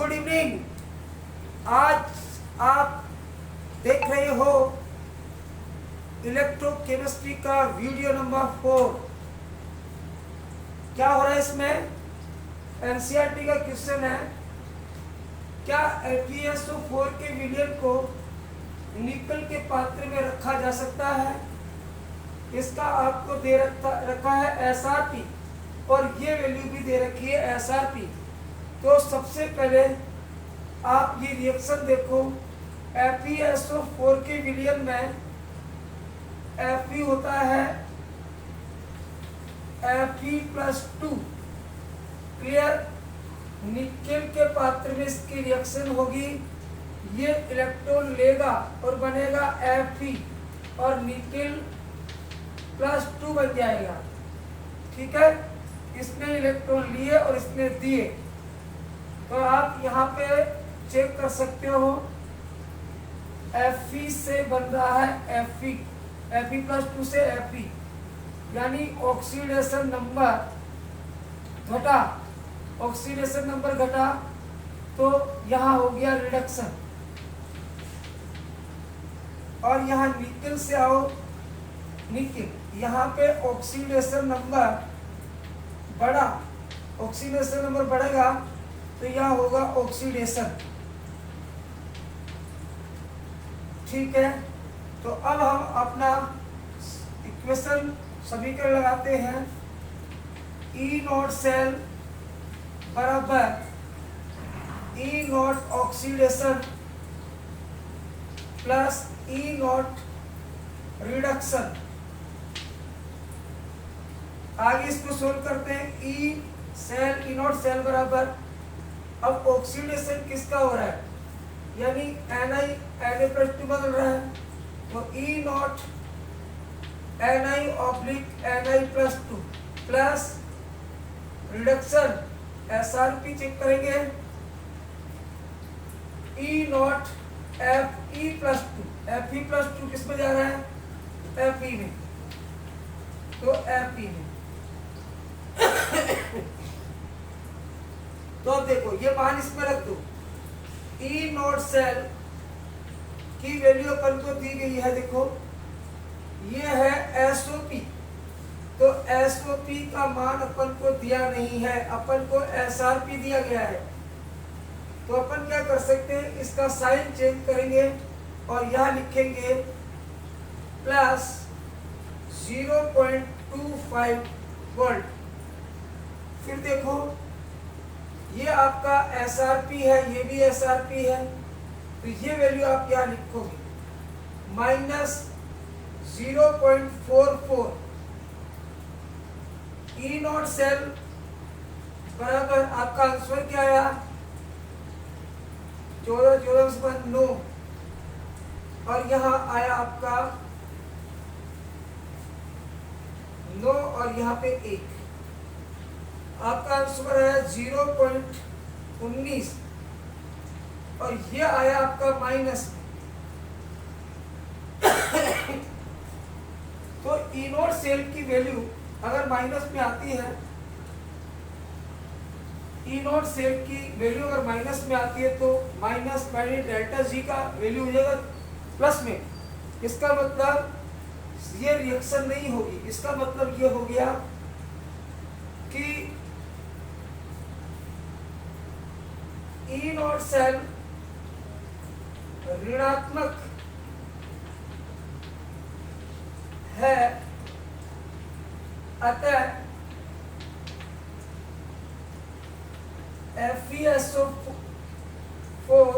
Good evening. आज आप देख रहे हो इलेक्ट्रोकेमिस्ट्री का वीडियो नंबर 4। क्या हो रहा है इसमें? एनसीईआरटी का क्वेश्चन है, क्या FeSO4 के विलयन को निकल के पात्र में रखा जा सकता है? इसका आपको दे रखा है SRP और ये वैल्यू भी दे रखी है SRP। तो सबसे पहले आप ये रिएक्शन देखो। FeSO4 के विलयन में Fe होता है Fe+2। क्लियर? निकेल के पात्र में इसकी रिएक्शन होगी, ये इलेक्ट्रॉन लेगा और बनेगा Fe और निकेल +2 बन जाएगा। ठीक है, इसने इलेक्ट्रॉन लिए और इसने दिए। तो आप यहाँ पे चेक कर सकते हो, Fe से बन रहा है Fe+2 से Fe, यानी ऑक्सीडेशन नंबर घटा, ऑक्सीडेशन नंबर घटा तो यहाँ हो गया रिडक्शन। और यहाँ निकेल से आओ, निकेल यहाँ पे ऑक्सीडेशन नंबर बढ़ा, ऑक्सीडेशन नंबर बढ़ेगा तो यहाँ होगा ऑक्सीडेशन। ठीक है, तो अब हम अपना इक्वेशन समीकरण लगाते हैं। E0 सेल बराबर E0 oxidation plus E0 reduction. आगे इसको सोल्व करते हैं। E0 सेल बराबर, अब ऑक्सीडेशन किसका हो रहा है, यानी Na+2 बदल रहा है, तो E0 Na/Na+2 plus reduction SRP check करेंगे, E0 Fe+2। Fe+2 किस में जा रहा है? Fe में, तो Fe में। तो अब देखो, ये मान इसमें रख दो। E0 सेल की वैल्यू अपन को दी गई है, देखो ये है SOP। तो SOP का मान अपन को दिया नहीं है, अपन को SRP दिया गया है। तो अपन क्या कर सकते हैं, इसका साइन चेंज करेंगे और यहां लिखेंगे प्लस 0.25 वोल्ट। फिर देखो, ये आपका SRP है, ये भी SRP है, तो ये वैल्यू आप क्या लिखोगे, -0.44। E0 सेल बराबर आपका आंसर क्या आया, 14 और यहाँ आया आपका 9 और यहाँ पे 1। आपका आंसर है 0.19 और ये आया आपका माइनस। तो E0 सेल की वैल्यू अगर माइनस में आती है, E0 सेल की वैल्यू अगर माइनस में आती है तो माइनस डेल्टा G का वैल्यू हो जाएगा प्लस में। इसका मतलब ये रिएक्शन नहीं होगी, इसका मतलब ये हो गया कि E0 सेल ऋणात्मक है, अतः FeSO4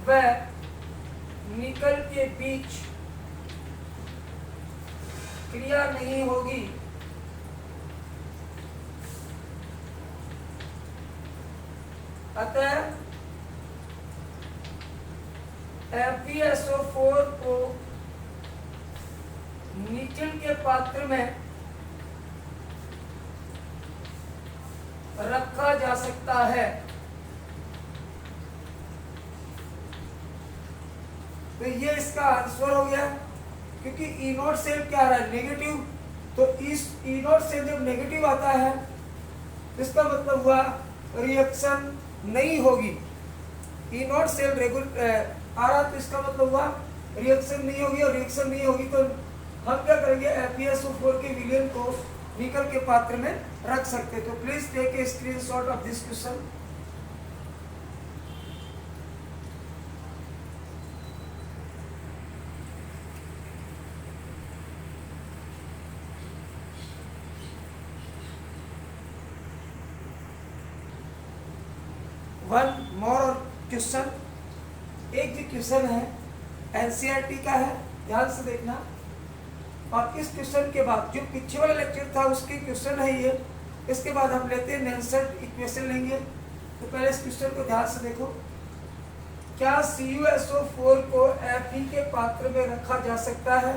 व निकल के बीच क्रिया नहीं होगी। अतः FeSO4 को निकेल के पात्र में रखा जा सकता है। तो ये इसका आंसर हो गया, क्योंकि E0 सेल क्या आ रहा है, नेगेटिव। तो इस E0 सेल जब नेगेटिव आता है, इसका मतलब हुआ रिएक्शन नहीं होगी, ई नॉट सेल रेगुलर आ रहा, तो इसका मतलब हुआ रिएक्शन नहीं होगी, और रिएक्शन नहीं होगी तो हम क्या करेंगे, FeSO4 के विलयन को निकल के पात्र में रख सकते हैं। तो please take a screenshot of this question. One more question, एक जो क्वेश्चन है एनसीईआरटी का है, ध्यान से देखना। और इस क्वेश्चन के बाद जो पीछे वाला लेक्चर था उसके क्वेश्चन है ये, इसके बाद हम लेते हैं नेल्सन इक्वेशन लेंगे। तो पहले इस क्वेश्चन को ध्यान से देखो। क्या CuSO4 को Fe के पात्र में रखा जा सकता है?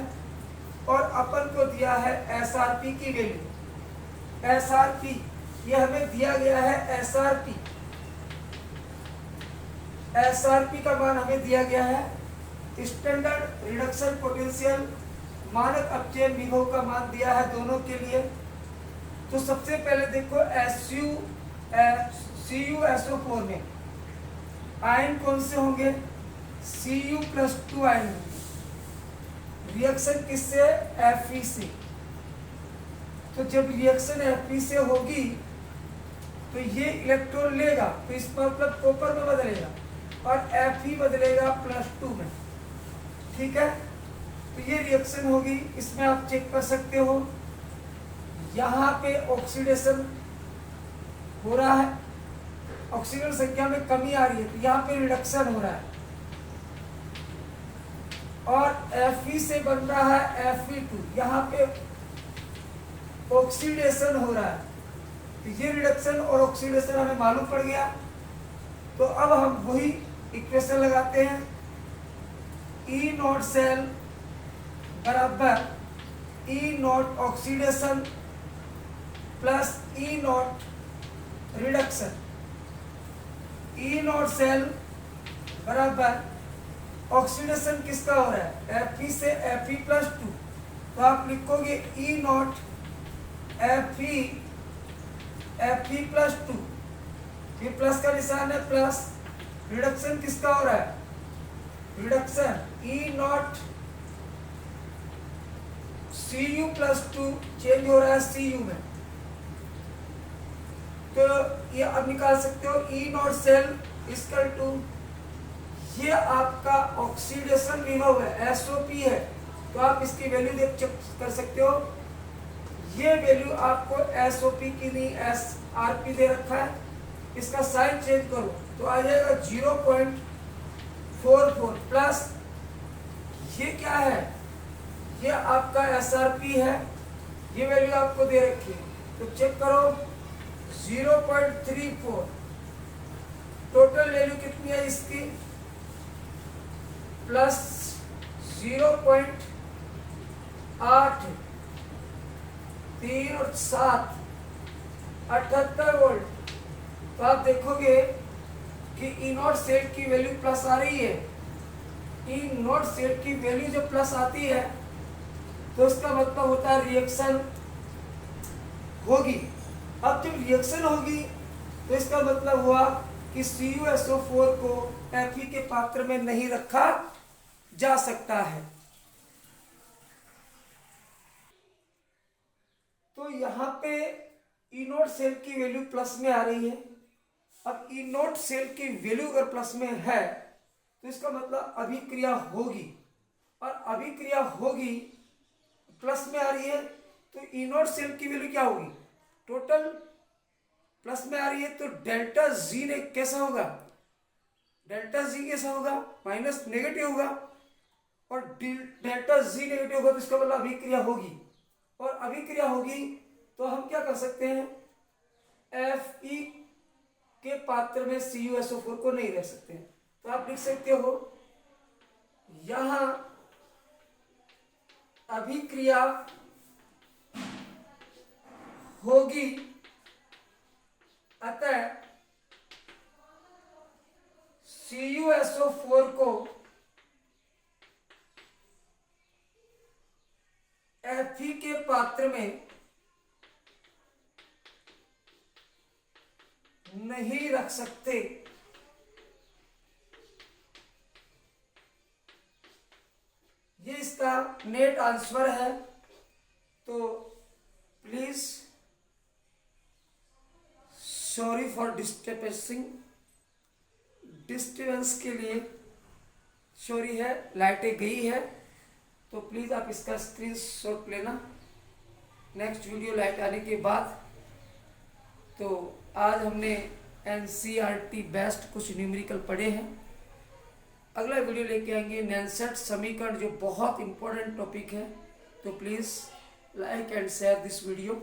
और अपन को दिया है SRP की वैल्यू, SRP ये हमें दिया गया है, SRP का मान हमें दिया गया है, स्टैंडर्ड रिडक्शन पोटेंशियल, मानक अपचयन विभव का मान दिया है दोनों के लिए। तो सबसे पहले देखो CuSO4 में आयन कौन से होंगे, Cu+2 आयन होंगे। रिएक्शन किससे, Fe से। तो जब रिएक्शन Fe से होगी तो ये इलेक्ट्रॉन लेगा, तो इसका मतलब कॉपर में बदलेगा और Fe बदलेगा +2 में, ठीक है। तो ये रिएक्शन होगी, इसमें आप चेक कर सकते हो, यहाँ पे ऑक्सीडेशन हो रहा है, ऑक्सीजन संख्या में कमी आ रही है, तो यहाँ पे रिडक्शन हो रहा है, और Fe से बन रहा है Fe2, यहाँ पे ऑक्सीडेशन हो रहा है। तो ये रिडक्शन और ऑक्सीडेशन हमें मालूम पड़ गया। तो अब हम वही इक्वेशन लगाते हैं, E नॉट सेल बराबर E not oxidation plus E not reduction. E not cell बराबर ऑक्सीडेशन किसका हो रहा है, Fe से Fe+2, तो आप लिखोगे E नॉट Fe+2, ये प्लस का निशान है, प्लस रिडक्शन किसका हो रहा है, reduction E not Cu+2 change हो रहा है Cu में। तो ये अब निकाल सकते हो E not cell equal to, ये आपका ऑक्सीडेशन विभव है, SOP है, तो आप इसकी वैल्यू देख चेक कर सकते हो। ये वैल्यू आपको SOP की नहीं SRP दे रखा है, इसका साइन चेंज करो तो आ जाएगा 0.44 प्लस ये क्या है, ये आपका SRP है, ये वैल्यू आपको दे रखी है, तो चेक करो 0.34, टोटल वैल्यू कितनी है इसकी, प्लस 0.8 3 और 7 78 वोल्ट। तो आप देखोगे कि E नॉट सेल की वैल्यू प्लस आ रही है, E नॉट सेल की वैल्यू जब प्लस आती है तो इसका मतलब होता है रिएक्शन होगी। अब जब रिएक्शन होगी तो इसका मतलब हुआ कि CuSO4 को Fe के पात्र में नहीं रखा जा सकता है। तो यहाँ पे E नॉट सेल की वैल्यू प्लस में आ रही है। अब E नॉट सेल की वैल्यू अगर प्लस में है तो इसका मतलब अभिक्रिया होगी, और अभिक्रिया होगी प्लस में आ रही है, तो E नॉट सेल की वैल्यू क्या होगी, टोटल प्लस में आ रही है, तो डेल्टा जी ने कैसा होगा, डेल्टा जी कैसा होगा, माइनस नेगेटिव होगा, और डेल्टा जी नेगेटिव होगा तो इसका मतलब अभिक्रिया होगी, और अभिक्रिया होगी तो हम क्या कर सकते हैं, Fe के पात्र में CuSO4 को नहीं रह सकते हैं। तो आप लिख सकते हो यहां अभिक्रिया होगी, अतः CuSO4 को Fe के पात्र में नहीं रख सकते। ये इसका नेट आंसर है। तो प्लीज सॉरी फॉर डिस्टर्बेंस के लिए सॉरी है। लाइटें गई है तो प्लीज आप इसका स्क्रीनशॉट लेना नेक्स्ट वीडियो लाइट आने के बाद। तो आज हमने एनसीईआरटी बेस्ट कुछ न्यूमेरिकल पढ़े हैं। अगला वीडियो लेके आएंगे नैनसेट समीकरण, जो बहुत इंपॉर्टेंट टॉपिक है। तो please like and share this video.